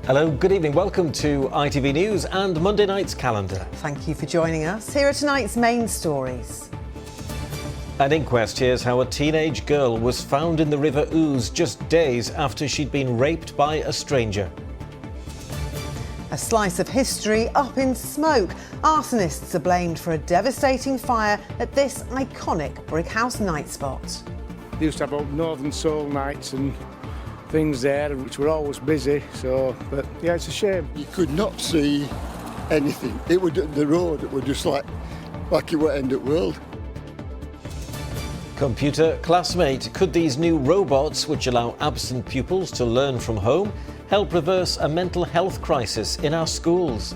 Hello, good evening. Welcome to ITV News and Monday night's calendar. Thank you for joining us. Here are tonight's main stories. An inquest hears how a teenage girl was found in the River Ouse just days after she'd been raped by a stranger. A slice of history up in smoke. Arsonists are blamed for a devastating fire at this iconic Brighouse night spot. They used to have old Northern Soul nights and things there, which were always busy, but yeah, it's a shame. You could not see anything. It would, the road was just like you were end of world. Computer classmate, could these new robots, which allow absent pupils to learn from home, help reverse a mental health crisis in our schools?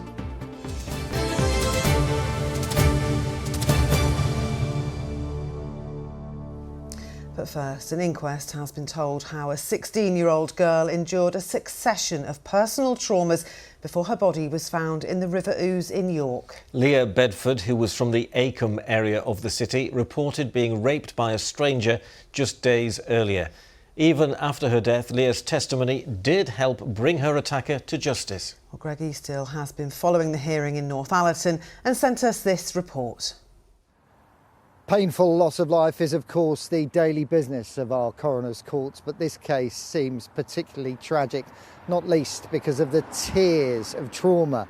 But first, an inquest has been told how a 16-year-old girl endured a succession of personal traumas before her body was found in the River Ouse in York. Leah Bedford, who was from the Acomb area of the city, reported being raped by a stranger just days earlier. Even after her death, Leah's testimony did help bring her attacker to justice. Well, Greg Eastill has been following the hearing in Northallerton and sent us this report. Painful loss of life is, of course, the daily business of our coroner's courts, but this case seems particularly tragic, not least because of the tears of trauma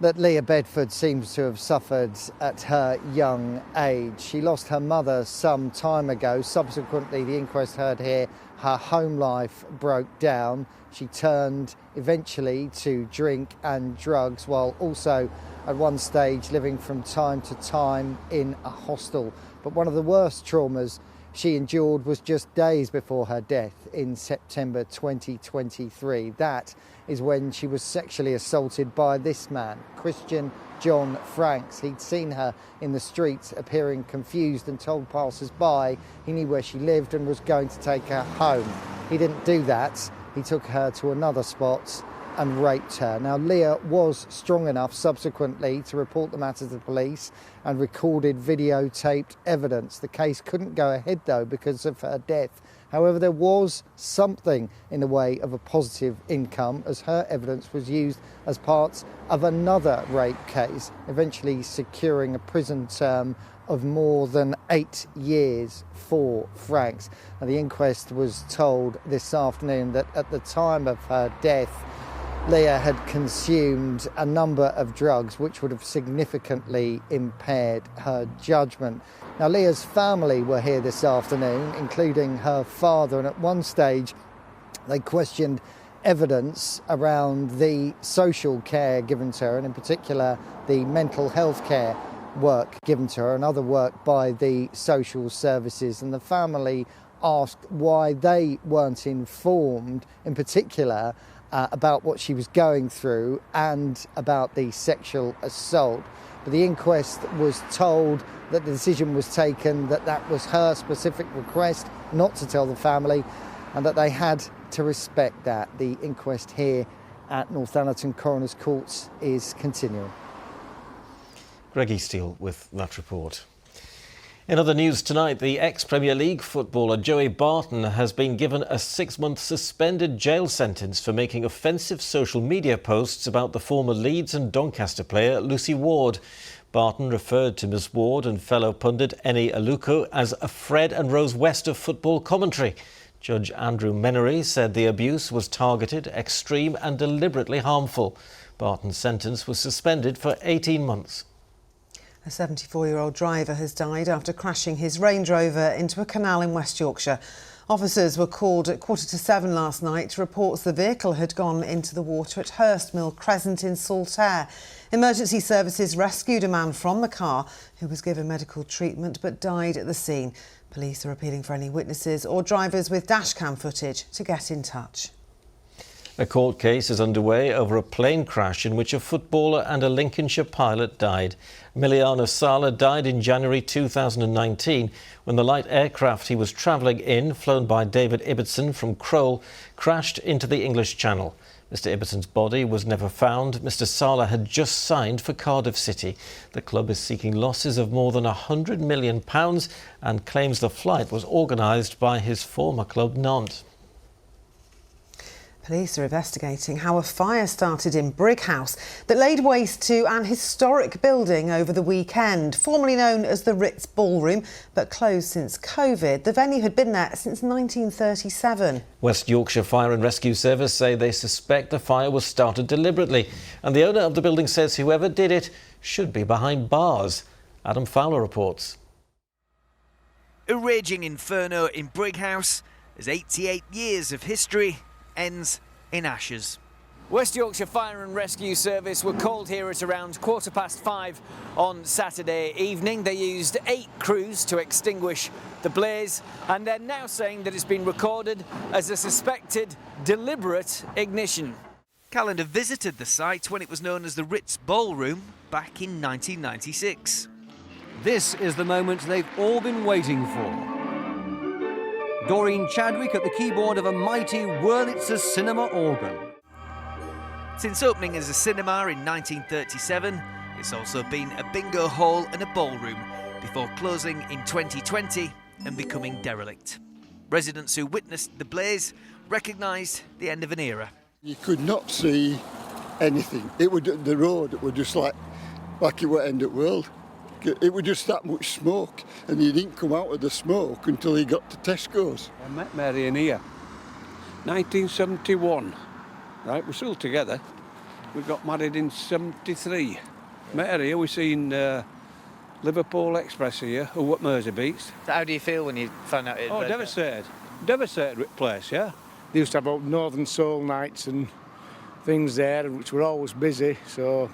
that Leah Bedford seems to have suffered at her young age. She lost her mother some time ago. Subsequently, the inquest heard here, her home life broke down. She turned eventually to drink and drugs, while also at one stage living from time to time in a hostel. But one of the worst traumas she endured was just days before her death in September 2023. That is when she was sexually assaulted by this man, Christian John Franks. He'd seen her in the streets appearing confused and told passers-by he knew where she lived and was going to take her home. He didn't do that. He took her to another spot and raped her. Now, Leah was strong enough subsequently to report the matter to the police and recorded videotaped evidence. The case couldn't go ahead, though, because of her death. However, there was something in the way of a positive income, as her evidence was used as part of another rape case, eventually securing a prison term of more than 8 years for Franks. Now, the inquest was told this afternoon that at the time of her death, Leah had consumed a number of drugs which would have significantly impaired her judgment. Now, Leah's family were here this afternoon, including her father, and at one stage they questioned evidence around the social care given to her, and in particular the mental health care work given to her and other work by the social services. And the family asked why they weren't informed, in particular, about what she was going through and about the sexual assault. But the inquest was told that the decision was taken that that was her specific request, not to tell the family, and that they had to respect that. The inquest here at Northallerton Coroner's Courts is continuing. Greg Eastill with that report. In other news tonight, the ex-Premier League footballer Joey Barton has been given a 6-month suspended jail sentence for making offensive social media posts about the former Leeds and Doncaster player Lucy Ward. Barton referred to Ms Ward and fellow pundit Eni Aluko as a Fred and Rose West of football commentary. Judge Andrew Menery said the abuse was targeted, extreme and deliberately harmful. Barton's sentence was suspended for 18 months. A 74-year-old driver has died after crashing his Range Rover into a canal in West Yorkshire. Officers were called at 7:15 last night to report the vehicle had gone into the water at Hurstmill Crescent in Saltaire. Emergency services rescued a man from the car who was given medical treatment but died at the scene. Police are appealing for any witnesses or drivers with dashcam footage to get in touch. A court case is underway over a plane crash in which a footballer and a Lincolnshire pilot died. Emiliano Sala died in January 2019 when the light aircraft he was travelling in, flown by David Ibbotson from Crowle, crashed into the English Channel. Mr Ibbetson's body was never found. Mr Sala had just signed for Cardiff City. The club is seeking losses of more than £100 million and claims the flight was organised by his former club Nantes. Police are investigating how a fire started in Brighouse that laid waste to an historic building over the weekend. Formerly known as the Ritz Ballroom, but closed since COVID. The venue had been there since 1937. West Yorkshire Fire and Rescue Service say they suspect the fire was started deliberately, and the owner of the building says whoever did it should be behind bars. Adam Fowler reports. A raging inferno in Brighouse as 88 years of history ends in ashes. West Yorkshire Fire and Rescue Service were called here at around 5:15 on Saturday evening. They used 8 crews to extinguish the blaze, and they're now saying that it's been recorded as a suspected deliberate ignition. Callender visited the site when it was known as the Ritz Ballroom back in 1996. This is the moment they've all been waiting for. Doreen Chadwick at the keyboard of a mighty Wurlitzer cinema organ. Since opening as a cinema in 1937, it's also been a bingo hall and a ballroom before closing in 2020 and becoming derelict. Residents who witnessed the blaze recognised the end of an era. You could not see anything. The road was just like it was end of the world. It was just that much smoke, and you didn't come out of the smoke until you got to Tesco's. I met Mary in here, 1971. Right, we're still together. We got married in 73. Met her here, we seen Liverpool Express here, who at Merseybeats. How do you feel when you found out it? Oh, devastated. Devastated place, yeah. They used to have Northern Soul nights and things there, which were always busy,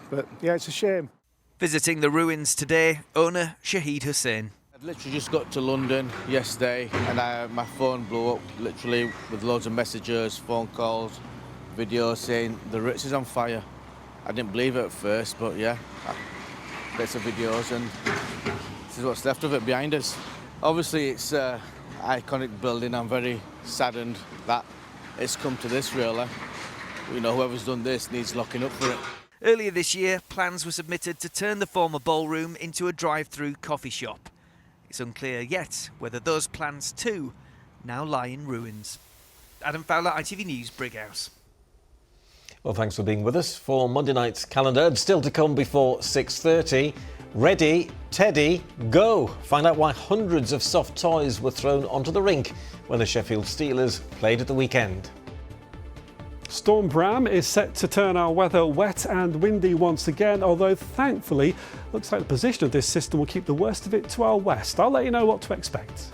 but yeah, it's a shame. Visiting the ruins today, owner Shahid Hussain. I literally just got to London yesterday and my phone blew up, literally with loads of messages, phone calls, videos saying the Ritz is on fire. I didn't believe it at first, but yeah, bits of videos, and this is what's left of it behind us. Obviously it's an iconic building. I'm very saddened that it's come to this, really. You know, whoever's done this needs locking up for it. Earlier this year, plans were submitted to turn the former ballroom into a drive-through coffee shop. It's unclear yet whether those plans too now lie in ruins. Adam Fowler, ITV News, Brighouse. Well, thanks for being with us for Monday night's calendar. And still to come before 6:30. Ready, Teddy, go! Find out why hundreds of soft toys were thrown onto the rink when the Sheffield Steelers played at the weekend. Storm Bram is set to turn our weather wet and windy once again, although thankfully looks like the position of this system will keep the worst of it to our west. I'll let you know what to expect.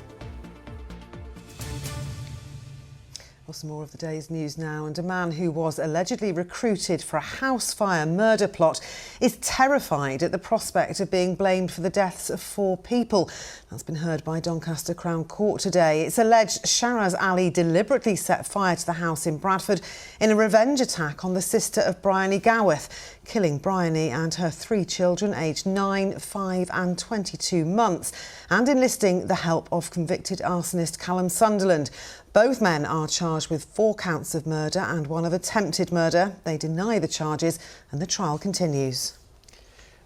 Well, some more of the day's news now, and a man who was allegedly recruited for a house fire murder plot is terrified at the prospect of being blamed for the deaths of 4 people. That's been heard by Doncaster Crown Court today. It's alleged Sharaz Ali deliberately set fire to the house in Bradford in a revenge attack on the sister of Bryony Goworth, killing Bryony and her 3 children aged 9, 5 and 22 months, and enlisting the help of convicted arsonist Callum Sunderland. Both men are charged with 4 counts of murder and 1 of attempted murder. They deny the charges and the trial continues.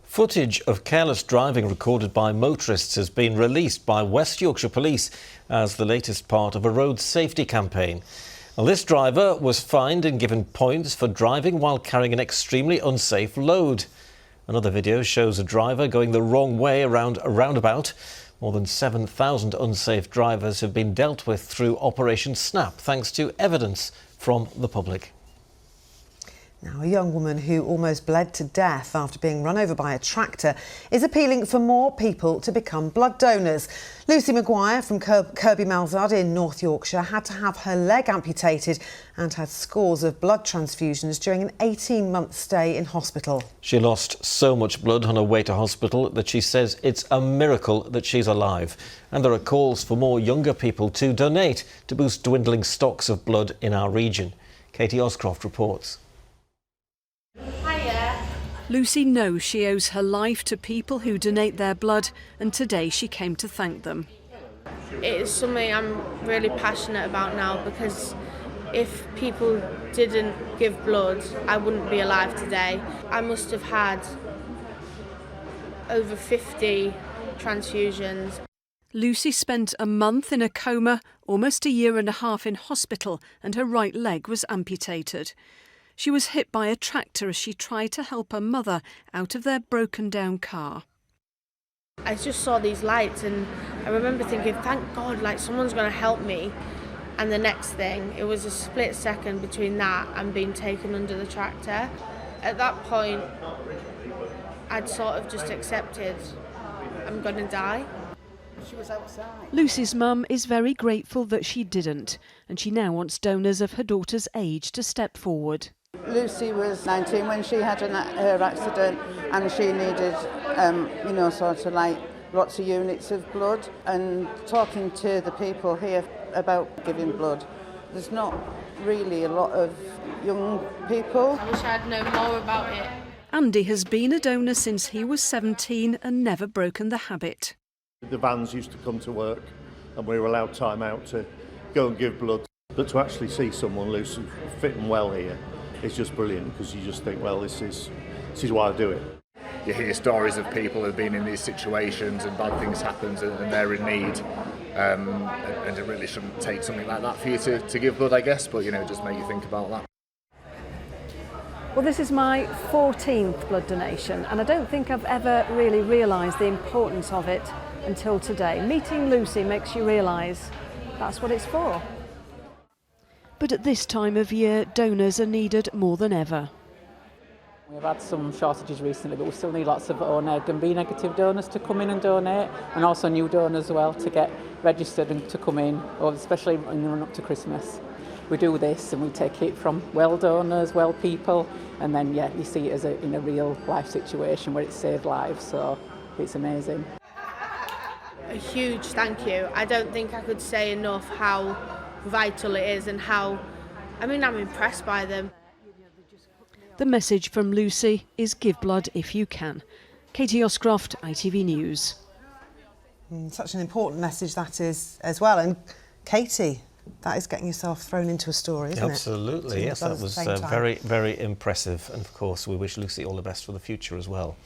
Footage of careless driving recorded by motorists has been released by West Yorkshire Police as the latest part of a road safety campaign. Well, this driver was fined and given points for driving while carrying an extremely unsafe load. Another video shows a driver going the wrong way around a roundabout. More than 7,000 unsafe drivers have been dealt with through Operation Snap, thanks to evidence from the public. Now, a young woman who almost bled to death after being run over by a tractor is appealing for more people to become blood donors. Lucy Maguire from Kirby Malzard in North Yorkshire had to have her leg amputated and had scores of blood transfusions during an 18-month stay in hospital. She lost so much blood on her way to hospital that she says it's a miracle that she's alive. And there are calls for more younger people to donate to boost dwindling stocks of blood in our region. Katie Oscroft reports. Lucy knows she owes her life to people who donate their blood, and today she came to thank them. It is something I'm really passionate about now, because if people didn't give blood, I wouldn't be alive today. I must have had over 50 transfusions. Lucy spent a month in a coma, almost a year and a half in hospital, and her right leg was amputated. She was hit by a tractor as she tried to help her mother out of their broken down car. I just saw these lights and I remember thinking, thank God, like someone's going to help me. And the next thing, it was a split second between that and being taken under the tractor. At that point, I'd sort of just accepted I'm going to die. She was outside. Lucy's mum is very grateful that she didn't, and she now wants donors of her daughter's age to step forward. Lucy was 19 when she had her accident, and she needed, sort of like lots of units of blood. And talking to the people here about giving blood, there's not really a lot of young people. I wish I'd known more about it. Andy has been a donor since he was 17 and never broken the habit. The vans used to come to work and we were allowed time out to go and give blood. But to actually see someone loose and fit and well here is just brilliant, because you just think, well, this is why I do it. You hear stories of people who have been in these situations and bad things happen and they're in need. And it really shouldn't take something like that for you to give blood, I guess, but just make you think about that. Well, this is my 14th blood donation, and I don't think I've ever really realised the importance of it until today. Meeting Lucy makes you realise that's what it's for. But at this time of year, donors are needed more than ever. We've had some shortages recently, but we still need lots of O neg and B negative donors to come in and donate, and also new donors as well to get registered and to come in, or especially in the run up to Christmas. We do this and we take it from well donors, well people, and then you see it as in a real life situation where it's saved lives, so it's amazing. A huge thank you. I don't think I could say enough how vital it is and I'm impressed by them. The message from Lucy is give blood if you can. Katie Oscroft, ITV News. Such an important message that is as well. And Katie, that is getting yourself thrown into a story, isn't it? Absolutely, yes, that was very, very impressive. And of course, we wish Lucy all the best for the future as well.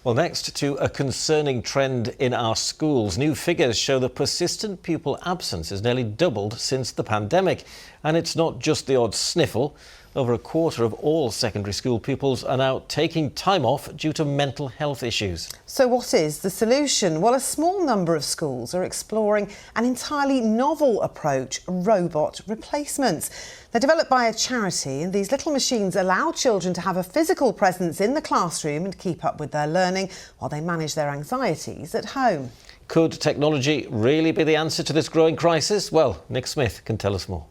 Well, next to a concerning trend in our schools. New figures show that persistent pupil absence has nearly doubled since the pandemic. And it's not just the odd sniffle. Over a quarter of all secondary school pupils are now taking time off due to mental health issues. So what is the solution? Well, a small number of schools are exploring an entirely novel approach, robot replacements. They're developed by a charity, and these little machines allow children to have a physical presence in the classroom and keep up with their learning while they manage their anxieties at home. Could technology really be the answer to this growing crisis? Well, Nick Smith can tell us more.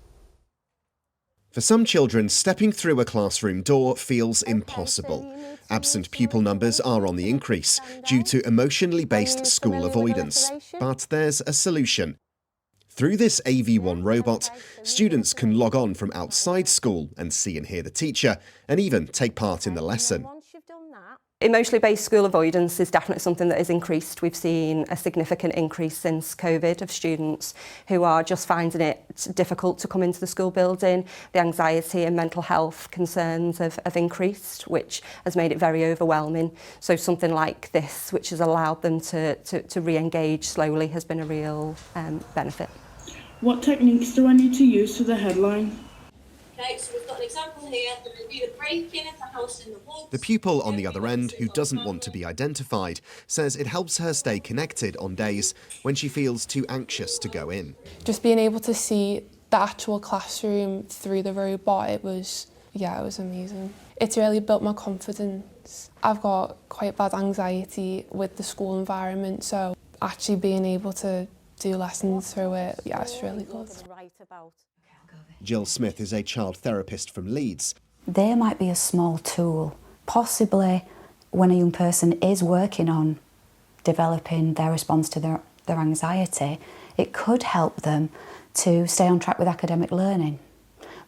For some children, stepping through a classroom door feels impossible. Absent pupil numbers are on the increase due to emotionally based school avoidance. But there's a solution. Through this AV1 robot, students can log on from outside school and see and hear the teacher, and even take part in the lesson. Emotionally based school avoidance is definitely something that has increased. We've seen a significant increase since COVID of students who are just finding it difficult to come into the school building. The anxiety and mental health concerns have increased, which has made it very overwhelming. So something like this, which has allowed them to re-engage slowly, has been a real benefit. What techniques do I need to use for the headline? Okay, so we've got an example here. There will be the break-in of the house in the woods. The pupil on the other end, who doesn't want to be identified, says it helps her stay connected on days when she feels too anxious to go in. Just being able to see the actual classroom through the robot, it was amazing. It's really built my confidence. I've got quite bad anxiety with the school environment, so actually being able to do lessons through it, it's really good. Jill Smith is a child therapist from Leeds. There might be a small tool, possibly when a young person is working on developing their response to their anxiety, it could help them to stay on track with academic learning.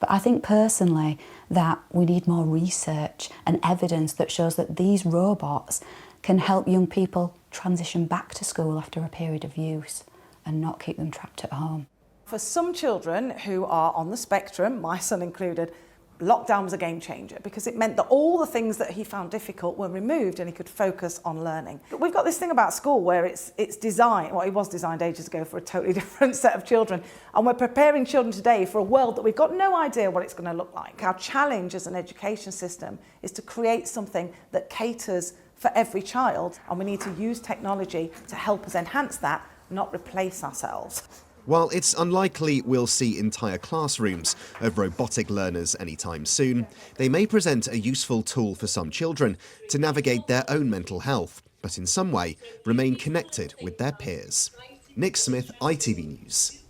But I think personally that we need more research and evidence that shows that these robots can help young people transition back to school after a period of use and not keep them trapped at home. For some children who are on the spectrum, my son included, Lockdown was a game changer because it meant that all the things that he found difficult were removed and he could focus on learning. But we've got this thing about school where it's designed, well, it was designed ages ago for a totally different set of children, and we're preparing children today for a world that we've got no idea what it's going to look like. Our challenge as an education system is to create something that caters for every child, and we need to use technology to help us enhance that, not replace ourselves. While it's unlikely we'll see entire classrooms of robotic learners anytime soon, they may present a useful tool for some children to navigate their own mental health, but in some way remain connected with their peers. Nick Smith, ITV News.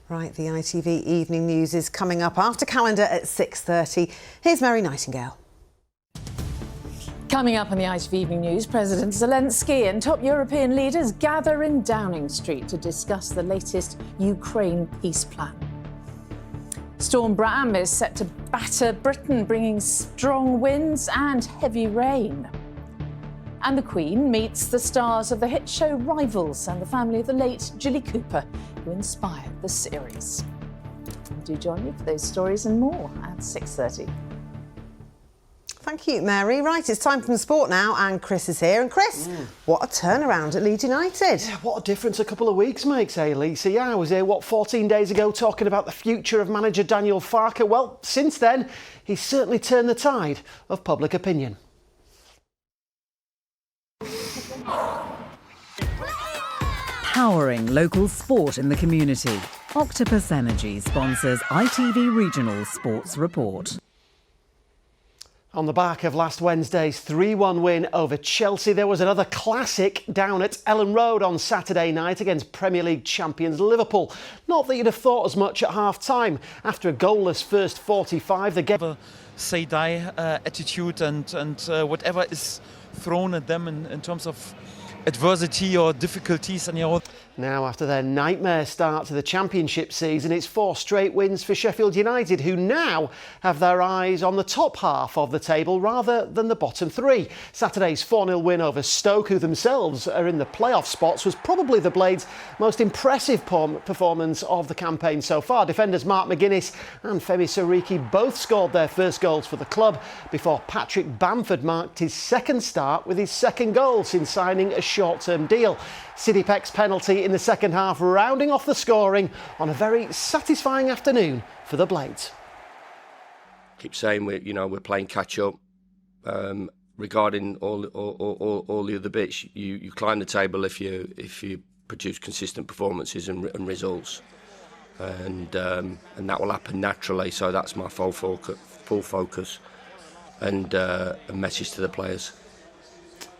Right, the ITV Evening News is coming up after calendar at 6:30. Here's Mary Nightingale. Coming up on the ITV Evening News, President Zelensky and top European leaders gather in Downing Street to discuss the latest Ukraine peace plan. Storm Bram is set to batter Britain, bringing strong winds and heavy rain. And the Queen meets the stars of the hit show Rivals and the family of the late Jilly Cooper, who inspired the series. Do join me for those stories and more at 6:30. Thank you, Mary. Right, it's time for the sport now, and Chris is here. And Chris, what a turnaround at Leeds United. Yeah, what a difference a couple of weeks makes, eh, Lisa? Yeah, I was here, 14 days ago talking about the future of manager Daniel Farke. Well, since then, he's certainly turned the tide of public opinion. Powering local sport in the community. Octopus Energy sponsors ITV Regional Sports Report. On the back of last Wednesday's 3-1 win over Chelsea, there was another classic down at Ellen Road on Saturday night against Premier League champions Liverpool. Not that you'd have thought as much at half-time. After a goalless first 45, they gave a say-die attitude and whatever is thrown at them in terms of adversity or difficulties. And now, after their nightmare start to the Championship season, it's 4 straight wins for Sheffield United, who now have their eyes on the top half of the table rather than the bottom 3. Saturday's 4-0 win over Stoke, who themselves are in the playoff spots, was probably the Blades' most impressive performance of the campaign so far. Defenders Mark McGuinness and Femi Sariki both scored their first goals for the club before Patrick Bamford marked his second start with his second goal since signing a short-term deal. Sidney Peck's penalty in the second half rounding off the scoring on a very satisfying afternoon for the Blades. Keep saying we're playing catch up. Regarding all the other bits, you climb the table if you produce consistent performances and results, and that will happen naturally. So that's my full focus and a message to the players.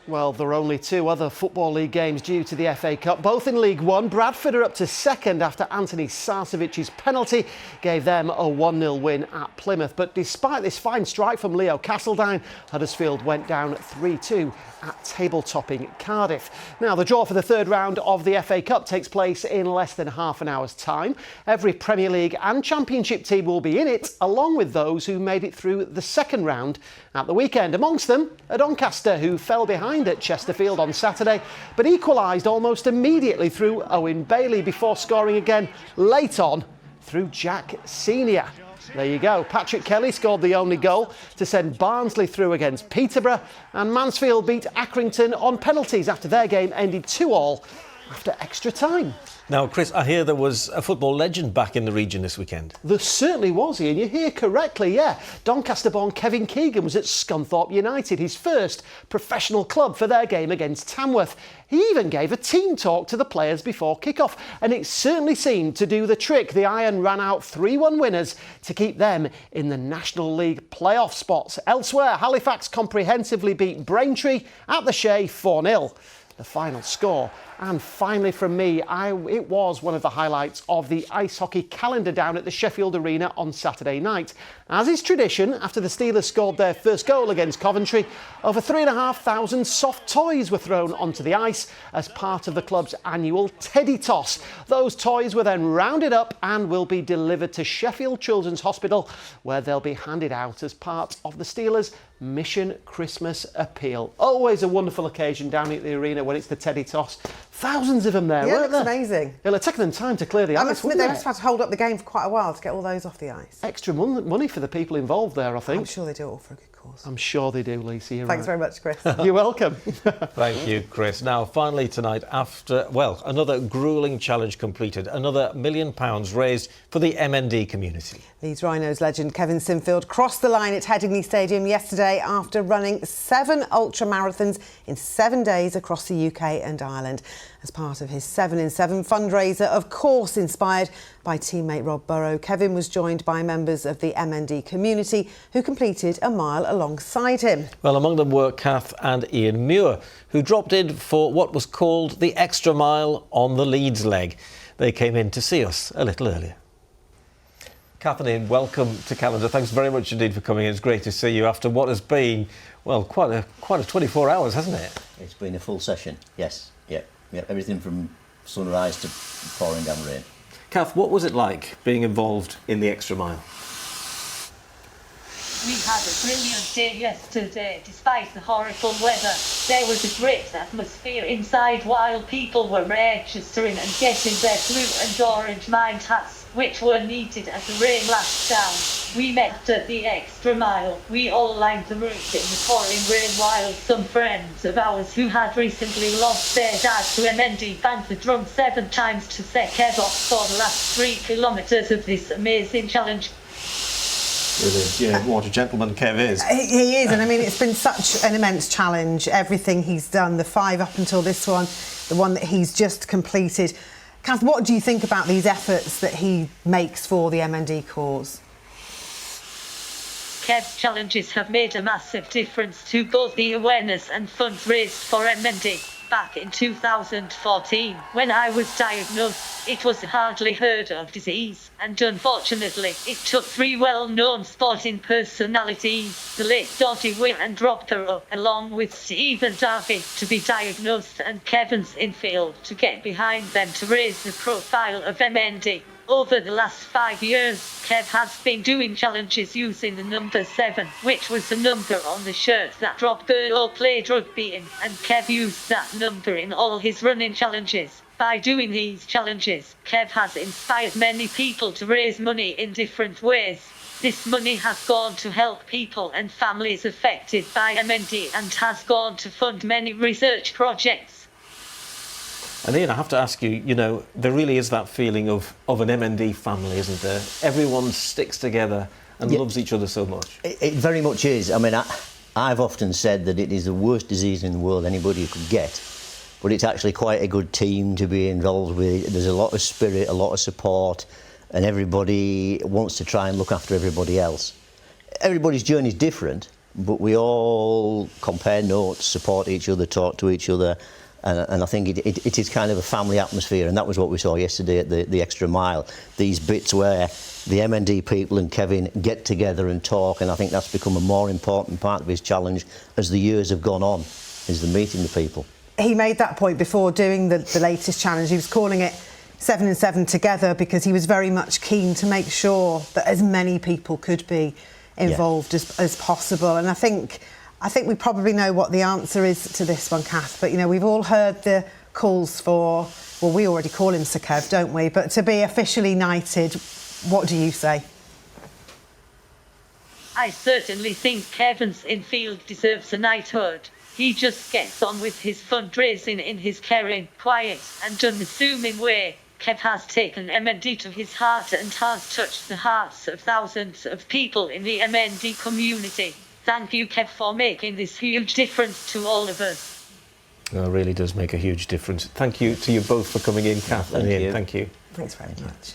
Well, there are only 2 other Football League games due to the FA Cup, both in League One. Bradford are up to second after Anthony Sarsevic's penalty gave them a 1-0 win at Plymouth. But despite this fine strike from Leo Castledine, Huddersfield went down 3-2 at table-topping Cardiff. Now, the draw for the third round of the FA Cup takes place in less than half an hour's time. Every Premier League and Championship team will be in it, along with those who made it through the second round at the weekend. Amongst them, a Doncaster who fell behind at Chesterfield on Saturday, but equalised almost immediately through Owen Bailey before scoring again late on through Jack Senior. There you go. Patrick Kelly scored the only goal to send Barnsley through against Peterborough, and Mansfield beat Accrington on penalties after their game ended 2-2 after extra time. Now, Chris, I hear there was a football legend back in the region this weekend. There certainly was, Ian. You hear correctly, yeah. Doncaster-born Kevin Keegan was at Scunthorpe United, his first professional club for their game against Tamworth. He even gave a team talk to the players before kick-off, and it certainly seemed to do the trick. The Iron ran out 3-1 winners to keep them in the National League playoff spots. Elsewhere, Halifax comprehensively beat Braintree at the Shea 4-0. The final score. And finally from me, it was one of the highlights of the ice hockey calendar down at the Sheffield Arena on Saturday night. As is tradition, after the Steelers scored their first goal against Coventry, over 3,500 soft toys were thrown onto the ice as part of the club's annual Teddy Toss. Those toys were then rounded up and will be delivered to Sheffield Children's Hospital, where they'll be handed out as part of the Steelers' Mission Christmas Appeal. Always a wonderful occasion down at the arena when it's the Teddy Toss. Thousands of them there, weren't there? Yeah, it's amazing. It'll have taken them time to clear the ice, wouldn't They it? must have had to hold up the game for quite a while to get all those off the ice. Extra money for the people involved there, I think. I'm sure they do it all for a good cause. I'm sure they do, Lisa. You're Thanks right. very much, Chris. You're welcome. Thank you, Chris. Now, finally tonight, after, well, another gruelling challenge completed, another £1 million raised for the MND community. Leeds Rhinos legend Kevin Sinfield crossed the line at Headingley Stadium yesterday after running 7 ultramarathons in 7 days across the UK and Ireland. As part of his 7 in 7 fundraiser, of course inspired by teammate Rob Burrow, Kevin was joined by members of the MND community who completed a mile alongside him. Well, among them were Kath and Ian Muir, who dropped in for what was called the extra mile on the Leeds leg. They came in to see us a little earlier. Kath and Ian, welcome to Calendar. Thanks very much indeed for coming in. It's great to see you after what has been, well, quite a 24 hours, hasn't it? It's been a full session, yes. Yeah, everything from sunrise to pouring down rain. Kath, what was it like being involved in the extra mile? We had a brilliant day yesterday, despite the horrible weather. There was a great atmosphere inside while people were registering and getting their blue and orange mind hats, which were needed as the rain lashed down. We met at the extra mile. We all lined the route in the pouring rain while some friends of ours who had recently lost their dad to MND banged the drum 7 times to set Kev off for the last 3 kilometres of this amazing challenge. Brilliant. Yeah, what a gentleman Kev is. He is, and I mean, it's been such an immense challenge. Everything he's done, the 5 up until this one, the one that he's just completed. Kath, what do you think about these efforts that he makes for the MND cause? Kev's challenges have made a massive difference to both the awareness and funds raised for MND. Back in 2014, when I was diagnosed, it was a hardly heard of disease, and unfortunately, it took 3 well-known sporting personalities, the late Dottie Weir and Rob Burrow, along with Stephen Darby, to be diagnosed, and Kevin Sinfield to get behind them to raise the profile of MND. Over the last 5 years, Kev has been doing challenges using the number 7, which was the number on the shirt that Rob Burrow played rugby in, and Kev used that number in all his running challenges. By doing these challenges, Kev has inspired many people to raise money in different ways. This money has gone to help people and families affected by MND and has gone to fund many research projects. And Ian, I have to ask you, you know, there really is that feeling of an MND family, isn't there? Everyone sticks together and loves each other so much. It very much is. I mean, I've often said that it is the worst disease in the world anybody could get, but it's actually quite a good team to be involved with. There's a lot of spirit, a lot of support, and everybody wants to try and look after everybody else. Everybody's journey is different, but we all compare notes, support each other, talk to each other. And I think it is kind of a family atmosphere, and that was what we saw yesterday at the extra mile. These bits where the MND people and Kevin get together and talk, and I think that's become a more important part of his challenge as the years have gone on, is the meeting the people. He made that point before doing the latest challenge. He was calling it 7 in 7 together because he was very much keen to make sure that as many people could be involved as possible. And I think we probably know what the answer is to this one, Kath, but, you know, we've all heard the calls for, well, we already call him Sir Kev, don't we? But to be officially knighted, what do you say? I certainly think Kevin Sinfield deserves a knighthood. He just gets on with his fundraising in his caring, quiet and unassuming way. Kev has taken MND to his heart and has touched the hearts of thousands of people in the MND community. Thank you, Kev, for making this huge difference to all of us. It really does make a huge difference. Thank you to you both for coming in, Kath and Ian. Thank you. Thanks very much.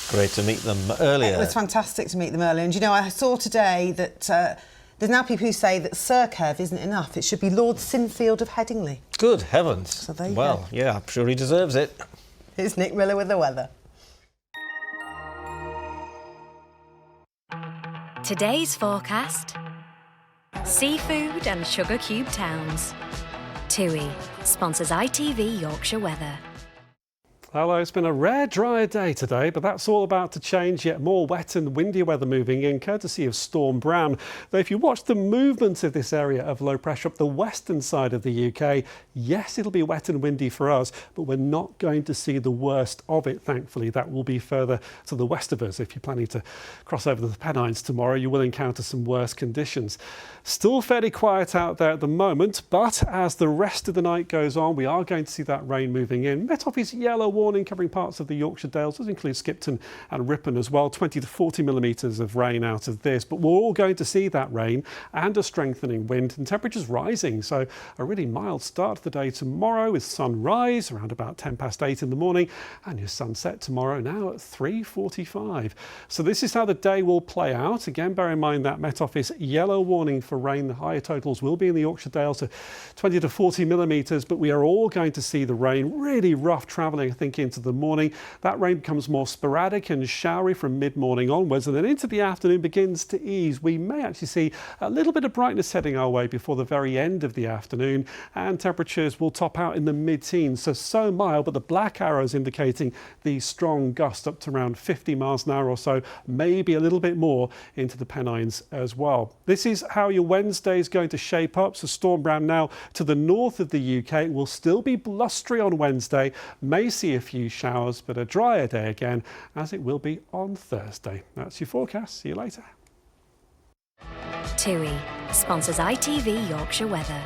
Great to meet them earlier. It was fantastic to meet them earlier. And, you know, I saw today that there's now people who say that Sir Kev isn't enough. It should be Lord Sinfield of Headingley. Good heavens. So there you go. Yeah, I'm sure he deserves it. Here's Nick Miller with the weather. Today's forecast: seafood and sugar cube towns. TUI sponsors ITV Yorkshire Weather. Hello, it's been a rare drier day today, but that's all about to change. Yet more wet and windy weather moving in, courtesy of Storm Bram. Though if you watch the movement of this area of low pressure up the western side of the UK, yes, it'll be wet and windy for us, but we're not going to see the worst of it, thankfully. That will be further to the west of us. If you're planning to cross over the Pennines tomorrow, you will encounter some worse conditions. Still fairly quiet out there at the moment, but as the rest of the night goes on, we are going to see that rain moving in. Met Office yellow warning covering parts of the Yorkshire Dales, does include Skipton and Ripon as well, 20 to 40 millimetres of rain out of this, but we're all going to see that rain and a strengthening wind and temperatures rising, so a really mild start to the day tomorrow with sunrise around about 8:10 in the morning and your sunset tomorrow now at 3:45. So this is how the day will play out. Again, bear in mind that Met Office yellow warning for rain. The higher totals will be in the Yorkshire Dales to 20 to 40 millimetres, but we are all going to see the rain, really rough travelling I think into the morning. That rain becomes more sporadic and showery from mid-morning onwards, and then into the afternoon begins to ease. We may actually see a little bit of brightness heading our way before the very end of the afternoon, and temperatures will top out in the mid-teens, so mild, but the black arrows indicating these strong gusts up to around 50 miles an hour or so, maybe a little bit more into the Pennines as well. This is how your Wednesday is going to shape up. So Storm Bram now to the north of the UK will still be blustery on Wednesday, may see a few showers, but a drier day again, as it will be on Thursday. That's your forecast. See you later. TUI sponsors ITV Yorkshire Weather.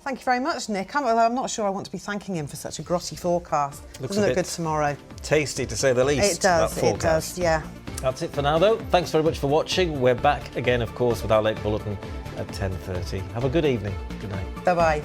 Thank you very much, Nick. I'm not sure I want to be thanking him for such a grotty forecast. Doesn't look good tomorrow. Tasty, to say the least. It does, yeah. That's it for now, though. Thanks very much for watching. We're back again, of course, with our late bulletin at 10:30. Have a good evening. Good night. Bye-bye.